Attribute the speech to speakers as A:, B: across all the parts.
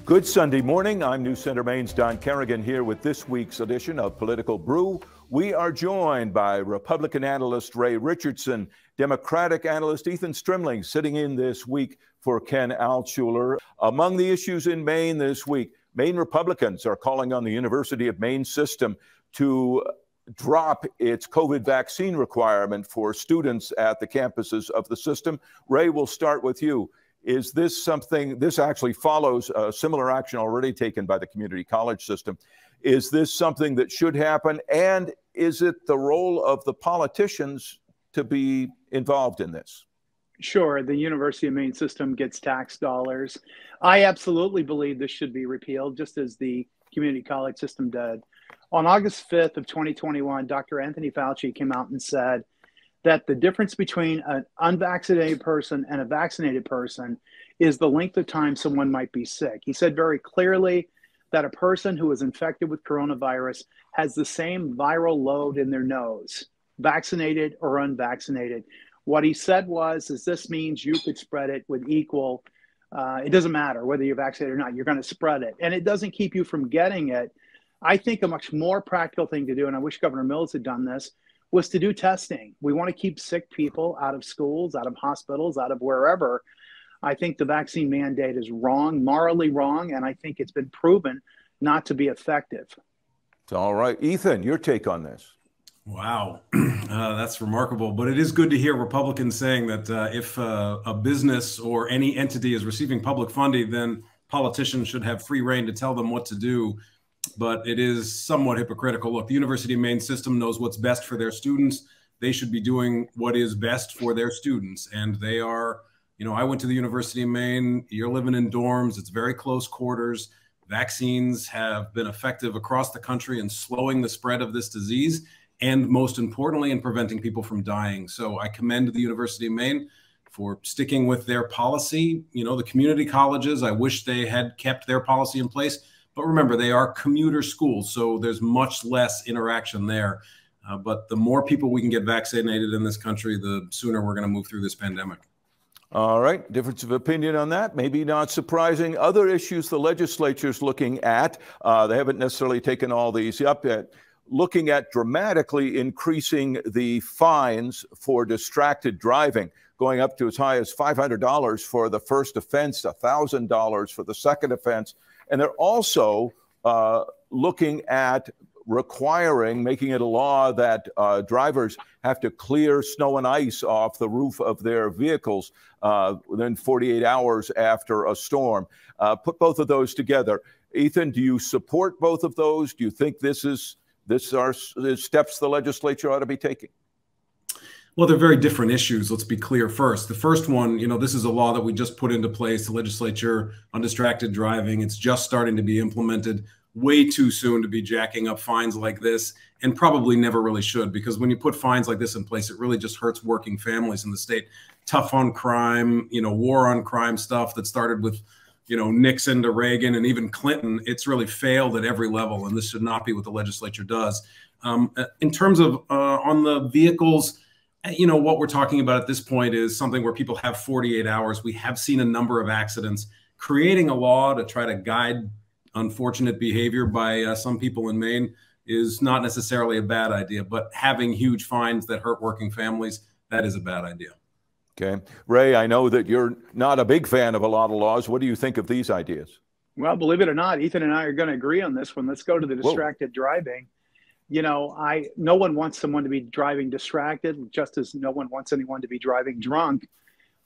A: Good Sunday morning. I'm News Center Maine's Don Kerrigan here with this week's edition of Political Brew. We are joined by Republican analyst Ray Richardson, Democratic analyst Ethan Strimling, sitting in this week for Ken Altshuler. Among the issues in Maine this week, Maine Republicans are calling on the University of Maine system to drop its COVID vaccine requirement for students at the campuses of the system. Ray, we'll start with you. Is this something, this actually follows a similar action already taken by the community college system. Is this something that should happen? And is it the role of the politicians to be involved in this?
B: Sure, the University of Maine system gets tax dollars. I absolutely believe this should be repealed, just as the community college system did. On August 5th of 2021, Dr. Anthony Fauci came out and said that the difference between an unvaccinated person and a vaccinated person is the length of time someone might be sick. He said very clearly that a person who is infected with coronavirus has the same viral load in their nose, vaccinated or unvaccinated. What he said was, this means you could spread it with equal, it doesn't matter whether you're vaccinated or not, you're going to spread it. And it doesn't keep you from getting it. I think a much more practical thing to do, and I wish Governor Mills had done this, was to do testing. We want to keep sick people out of schools, out of hospitals, out of wherever. I think the vaccine mandate is wrong, morally wrong, and I think it's been proven not to be effective.
A: All right. Ethan, your take on this.
C: Wow, that's remarkable. But it is good to hear Republicans saying that if a business or any entity is receiving public funding, then politicians should have free rein to tell them what to do. But it is somewhat hypocritical. Look, the University of Maine system knows what's best for their students. They should be doing what is best for their students. And they are, you know, I went to the University of Maine. You're living in dorms. It's very close quarters. Vaccines have been effective across the country in slowing the spread of this disease and, most importantly, in preventing people from dying. So I commend the University of Maine for sticking with their policy. You know, the community colleges, I wish they had kept their policy in place. But remember, they are commuter schools, so there's much less interaction there. But the more people we can get vaccinated in this country, the sooner we're going to move through this pandemic.
A: All right. Difference of opinion on that. Maybe not surprising. Other issues the legislature's looking at, they haven't necessarily taken all these up yet, looking at dramatically increasing the fines for distracted driving, going up to as high as $500 for the first offense, $1,000 for the second offense. And they're also looking at making it a law that drivers have to clear snow and ice off the roof of their vehicles within 48 hours after a storm. Put both of those together. Ethan, do you support both of those? Do you think this are steps the legislature ought to be taking?
C: Well, they're very different issues. Let's be clear first. The first one, you know, this is a law that we just put into place, the legislature on distracted driving. It's just starting to be implemented. Way too soon to be jacking up fines like this, and probably never really should, because when you put fines like this in place, it really just hurts working families in the state. Tough on crime, you know, war on crime stuff that started with, you know, Nixon to Reagan and even Clinton. It's really failed at every level, and this should not be what the legislature does. In terms of on the vehicles, you know, what we're talking about at this point is something where people have 48 hours. We have seen a number of accidents. Creating a law to try to guide unfortunate behavior by some people in Maine is not necessarily a bad idea, but having huge fines that hurt working families, that is a bad idea.
A: Okay. Ray, I know that you're not a big fan of a lot of laws. What do you think of these ideas?
B: Well, believe it or not, Ethan and I are going to agree on this one. Let's go to the distracted driving. You know, no one wants someone to be driving distracted, just as no one wants anyone to be driving drunk.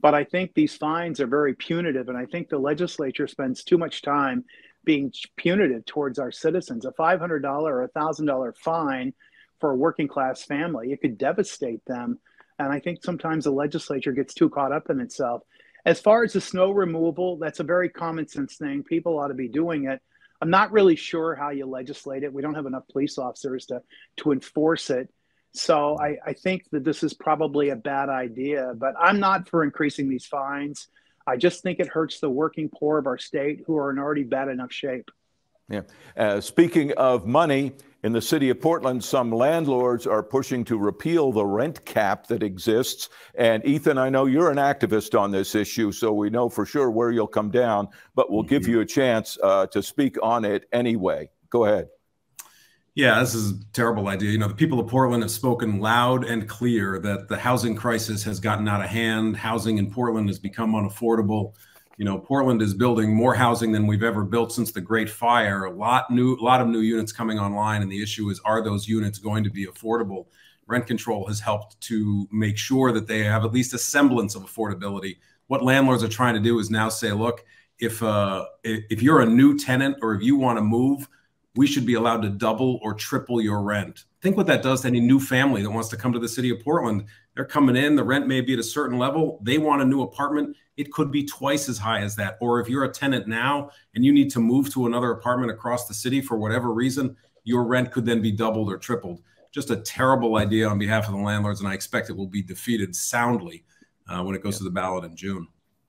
B: But I think these fines are very punitive, and I think the legislature spends too much time being punitive towards our citizens. A $500 or $1,000 fine for a working class family, it could devastate them. And I think sometimes the legislature gets too caught up in itself. As far as the snow removal, that's a very common sense thing. People ought to be doing it. I'm not really sure how you legislate it. We don't have enough police officers to enforce it. So I think that this is probably a bad idea, but I'm not for increasing these fines. I just think it hurts the working poor of our state who are in already bad enough shape.
A: Yeah. Speaking of money, In the city of Portland, some landlords are pushing to repeal the rent cap that exists. And Ethan, I know you're an activist on this issue, so we know for sure where you'll come down, but we'll give you a chance to speak on it anyway. Go ahead.
C: Yeah, this is a terrible idea. You know, the people of Portland have spoken loud and clear that the housing crisis has gotten out of hand. Housing in Portland has become unaffordable. You know, Portland is building more housing than we've ever built since the Great Fire. A lot of new units coming online, and the issue is, are those units going to be affordable? Rent control has helped to make sure that they have at least a semblance of affordability. What landlords are trying to do is now say, look, if you're a new tenant or if you want to move, we should be allowed to double or triple your rent. Think what that does to any new family that wants to come to the city of Portland. They're coming in, the rent may be at a certain level. They want a new apartment. It could be twice as high as that. Or if you're a tenant now and you need to move to another apartment across the city for whatever reason, your rent could then be doubled or tripled. Just a terrible idea on behalf of the landlords, and I expect it will be defeated soundly when it goes to the ballot in June.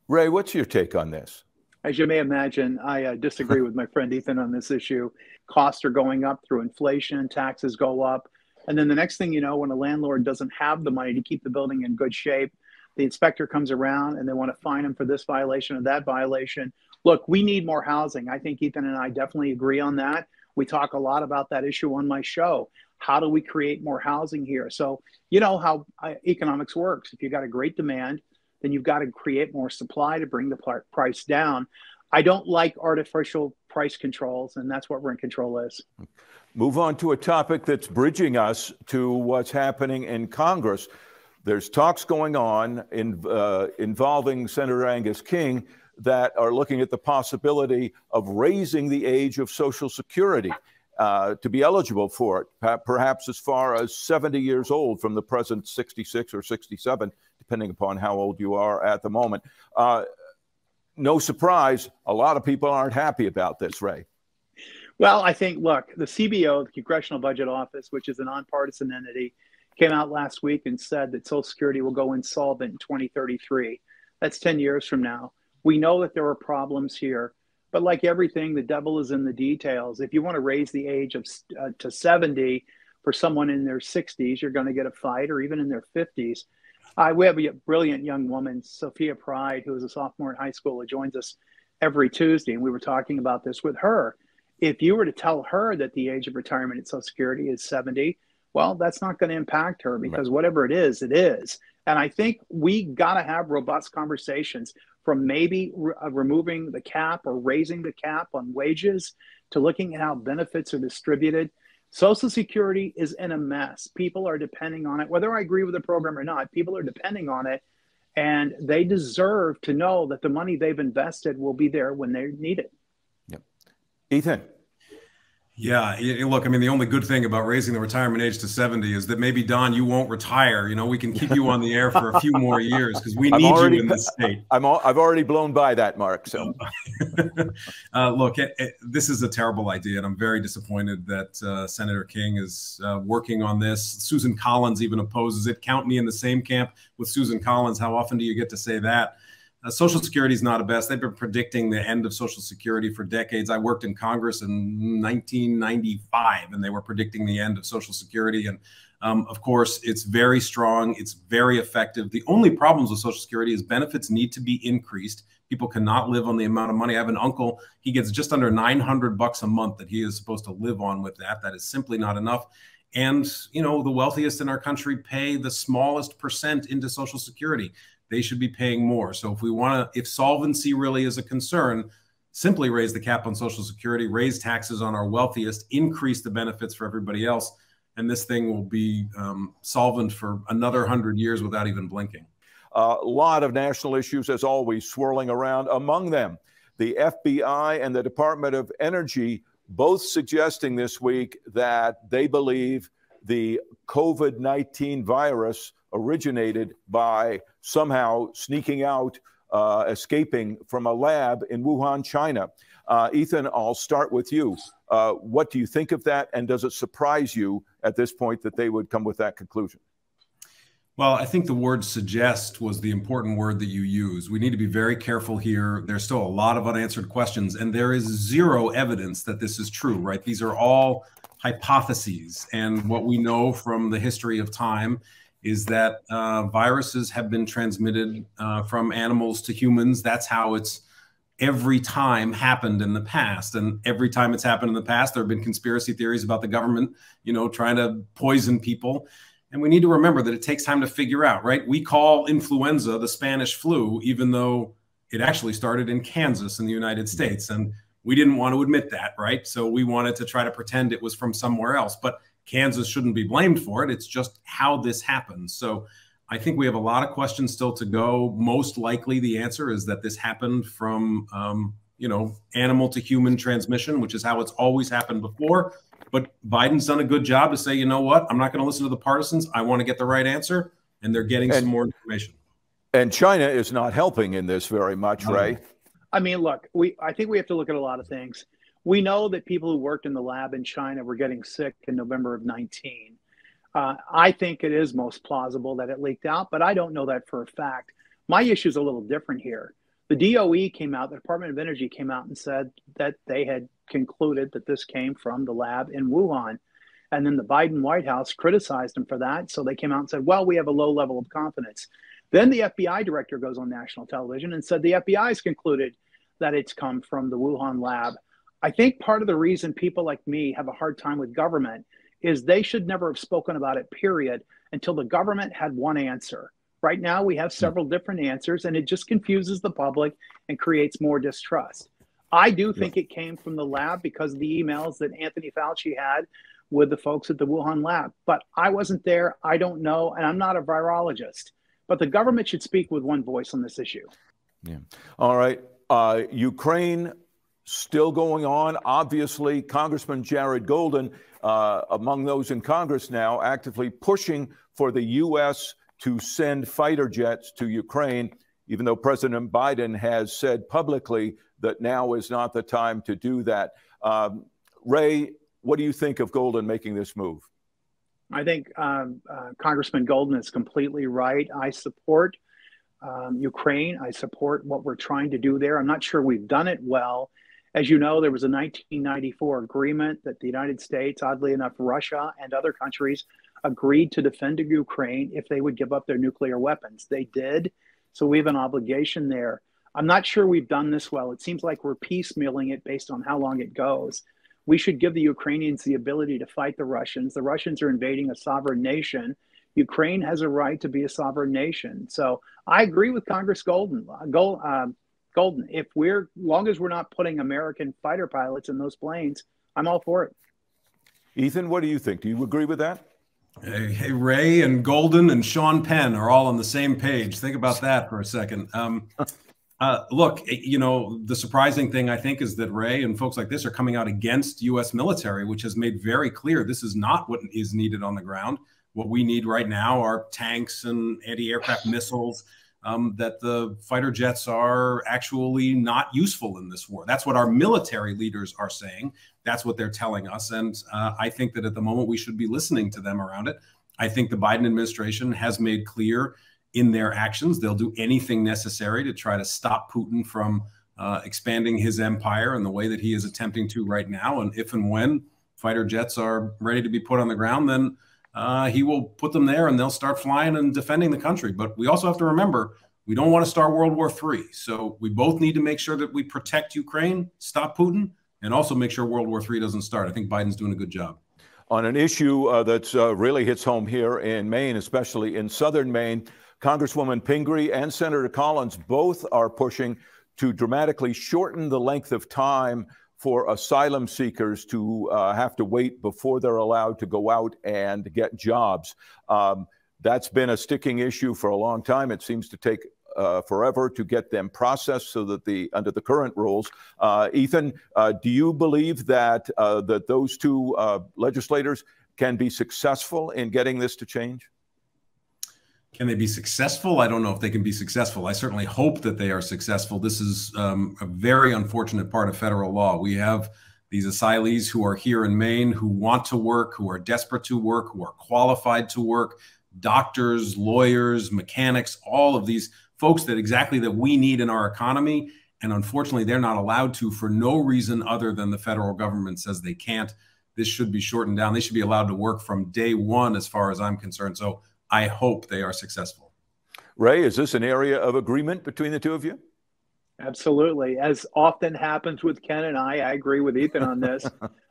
A: Ray, what's your take on this?
B: As you may imagine, I disagree with my friend Ethan on this issue. Costs are going up through inflation, taxes go up. And then the next thing you know, when a landlord doesn't have the money to keep the building in good shape, the inspector comes around and they want to fine him for this violation or that violation. Look, we need more housing. I think Ethan and I definitely agree on that. We talk a lot about that issue on my show. How do we create more housing here? So you know how economics works. If you've got a great demand, then you've got to create more supply to bring the price down. I don't like artificial price controls, and that's what rent control is.
A: Move on to a topic that's bridging us to what's happening in Congress. There's talks going on involving Senator Angus King that are looking at the possibility of raising the age of Social Security to be eligible for it, perhaps as far as 70 years old from the present 66 or 67, depending upon how old you are at the moment. No surprise, a lot of people aren't happy about this, Ray.
B: Well, I think, look, the CBO, the Congressional Budget Office, which is a nonpartisan entity, came out last week and said that Social Security will go insolvent in 2033. That's 10 years from now. We know that there are problems here, but like everything, the devil is in the details. If you want to raise the age of to 70 for someone in their 60s, you're going to get a fight, or even in their 50s. We have a brilliant young woman, Sophia Pride, who is a sophomore in high school, who joins us every Tuesday, and we were talking about this with her. If you were to tell her that the age of retirement at Social Security is 70, well, that's not going to impact her, because whatever it is, it is. And I think we got to have robust conversations, from maybe removing the cap or raising the cap on wages to looking at how benefits are distributed. Social Security is in a mess. People are depending on it. Whether I agree with the program or not, people are depending on it, and they deserve to know that the money they've invested will be there when they need it.
A: Yep. Ethan.
C: Yeah, look, I mean, the only good thing about raising the retirement age to 70 is that maybe, Don, you won't retire. You know, we can keep you on the air for a few more years because we need you in this state.
A: I've already blown by that mark. So,
C: look, this is a terrible idea, and I'm very disappointed that Senator King is working on this. Susan Collins even opposes it. Count me in the same camp with Susan Collins. How often do you get to say that? Social Security is not a best. They've been predicting the end of Social Security for decades. I worked in Congress in 1995, and they were predicting the end of Social Security. And of course, it's very strong. It's very effective. The only problems with Social Security is benefits need to be increased. People cannot live on the amount of money. I have an uncle. He gets just under $900 a month that he is supposed to live on with that. That is simply not enough. And, you know, the wealthiest in our country pay the smallest percent into Social Security. They should be paying more. So if we want to, if solvency really is a concern, simply raise the cap on Social Security, raise taxes on our wealthiest, increase the benefits for everybody else, and this thing will be solvent for another 100 years without even blinking.
A: A lot of national issues, as always, swirling around. Among them, the FBI and the Department of Energy both suggesting this week that they believe the COVID-19 virus originated by somehow sneaking out, escaping from a lab in Wuhan, China. Ethan, I'll start with you. What do you think of that? And does it surprise you at this point that they would come with that conclusion?
C: Well, I think the word suggest was the important word that you use. We need to be very careful here. There's still a lot of unanswered questions, and there is zero evidence that this is true, right? These are all hypotheses. And what we know from the history of time is that viruses have been transmitted from animals to humans. That's how it's every time happened in the past. And every time it's happened in the past, there have been conspiracy theories about the government, trying to poison people. And we need to remember that it takes time to figure out, right? We call influenza the Spanish flu, even though it actually started in Kansas in the United States. And we didn't want to admit that, right? So we wanted to try to pretend it was from somewhere else. But Kansas shouldn't be blamed for it. It's just how this happens. So I think we have a lot of questions still to go. Most likely the answer is that this happened from, animal to human transmission, which is how it's always happened before. But Biden's done a good job to say, you know what, I'm not going to listen to the partisans. I want to get the right answer. And they're getting some more information. And
A: China is not helping in this very much, Ray.
B: I mean, look, I think we have to look at a lot of things. We know that people who worked in the lab in China were getting sick in November of 19. I think it is most plausible that it leaked out, but I don't know that for a fact. My issue is a little different here. The DOE came out, the Department of Energy came out and said that they had concluded that this came from the lab in Wuhan. And then the Biden White House criticized them for that. So they came out and said, well, we have a low level of confidence. Then the FBI director goes on national television and said the FBI has concluded that it's come from the Wuhan lab. I think part of the reason people like me have a hard time with government is they should never have spoken about it, period, until the government had one answer. Right now, we have several different answers, and it just confuses the public and creates more distrust. I do think it came from the lab because of the emails that Anthony Fauci had with the folks at the Wuhan lab. But I wasn't there. I don't know, and I'm not a virologist. But the government should speak with one voice on this issue.
A: Yeah. All right. Ukraine still going on. Obviously, Congressman Jared Golden, among those in Congress now, actively pushing for the U.S. to send fighter jets to Ukraine, even though President Biden has said publicly that now is not the time to do that. Ray, what do you think of Golden making this move?
B: I think Congressman Golden is completely right. I support Ukraine. I support what we're trying to do there. I'm not sure we've done it well. As you know, there was a 1994 agreement that the United States, oddly enough, Russia and other countries agreed to defend Ukraine if they would give up their nuclear weapons. They did. So we have an obligation there. I'm not sure we've done this well. It seems like we're piecemealing it based on how long it goes. We should give the Ukrainians the ability to fight the Russians. The Russians are invading a sovereign nation. Ukraine has a right to be a sovereign nation. So I agree with Congress Golden. If long as we're not putting American fighter pilots in those planes, I'm all for it.
A: Ethan, what do you think? Do you agree with that?
C: Hey, Ray and Golden and Sean Penn are all on the same page. Think about that for a second. Look, the surprising thing, I think, is that Ray and folks like this are coming out against U.S. military, which has made very clear this is not what is needed on the ground. What we need right now are tanks and anti-aircraft missiles, that the fighter jets are actually not useful in this war. That's what our military leaders are saying. That's what they're telling us. And I think that at the moment we should be listening to them around it. I think the Biden administration has made clear in their actions they'll do anything necessary to try to stop Putin from expanding his empire in the way that he is attempting to right now. And if and when fighter jets are ready to be put on the ground, then he will put them there and they'll start flying and defending the country. But we also have to remember, we don't want to start World War III. So we both need to make sure that we protect Ukraine, stop Putin, and also make sure World War III doesn't start. I think Biden's doing a good job.
A: On an issue that really hits home here in Maine, especially in southern Maine, Congresswoman Pingree and Senator Collins both are pushing to dramatically shorten the length of time for asylum seekers to have to wait before they're allowed to go out and get jobs. That's been a sticking issue for a long time. It seems to take forever to get them processed so that under the current rules. Ethan, do you believe that that those two legislators can be successful in getting this to change?
C: Can they be successful? I don't know if they can be successful. I certainly hope that they are successful. This is a very unfortunate part of federal law. We have these asylees who are here in Maine who want to work, who are desperate to work, who are qualified to work, doctors, lawyers, mechanics, all of these folks that we need in our economy. And unfortunately, they're not allowed to for no reason other than the federal government says they can't. this should be shortened down. They should be allowed to work from day one, as far as I'm concerned. So I hope they are successful.
A: Ray, is this an area of agreement between the two of you?
B: Absolutely. As often happens with Ken and I agree with Ethan on this.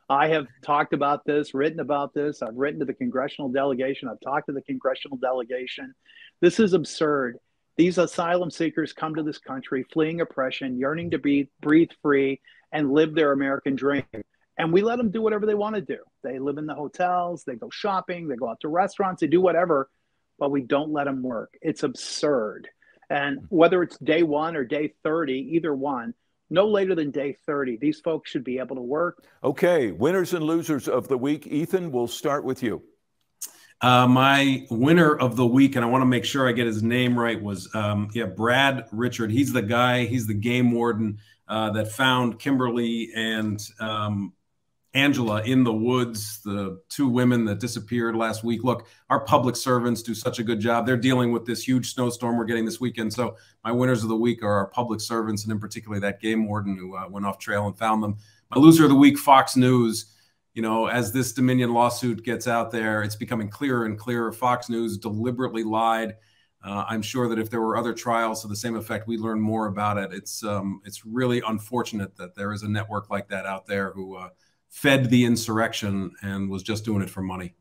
B: I have talked about this, written about this. I've written to the congressional delegation. I've talked to the congressional delegation. This is absurd. These asylum seekers come to this country fleeing oppression, yearning to breathe free and live their American dream. And we let them do whatever they want to do. They live in the hotels, they go shopping, they go out to restaurants, they do whatever, but we don't let them work. It's absurd. And whether it's day 1 or day 30, either one, no later than day 30, these folks should be able to work. Okay,
A: winners and losers of the week. Ethan, we'll start with you.
C: My winner of the week, and I want to make sure I get his name right, was Brad Richard. He's the guy, he's the game warden that found Kimberly and Angela in the woods, the 2 women that disappeared last week. Look, our public servants do such a good job. They're dealing with this huge snowstorm we're getting this weekend. So my winners of the week are our public servants, and in particular that game warden who went off trail and found them. My loser of the week, Fox News. You know, as this Dominion lawsuit gets out there, it's becoming clearer and clearer. Fox News deliberately lied. I'm sure that if there were other trials to the same effect, we'd learn more about it. It's really unfortunate that there is a network like that out there who fed the insurrection and was just doing it for money.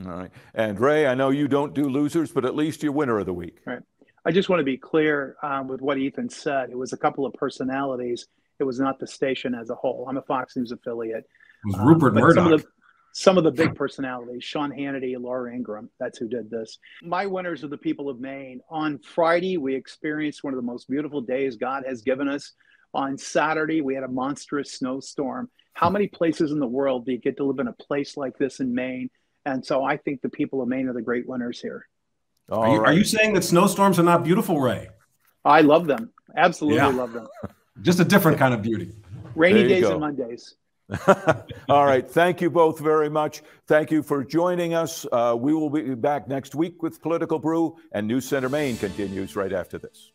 A: All right. And Ray, I know you don't do losers, but at least you're winner of the week.
B: Right. I just want to be clear with what Ethan said. It was a couple of personalities. It was not the station as a whole. I'm a Fox News affiliate.
C: It was Rupert Murdoch.
B: Some of the big personalities, Sean Hannity, Laura Ingraham, that's who did this. My winners are the people of Maine. On Friday, we experienced one of the most beautiful days God has given us. On Saturday, we had a monstrous snowstorm. How many places in the world do you get to live in a place like this in Maine? And so I think the people of Maine are the great winners here.
C: Are you saying that snowstorms are not beautiful, Ray?
B: I love them. Absolutely love them.
C: Just a different kind of beauty.
B: Rainy days and Mondays.
A: All right. Thank you both very much. Thank you for joining us. We will be back next week with Political Brew, and News Center Maine continues right after this.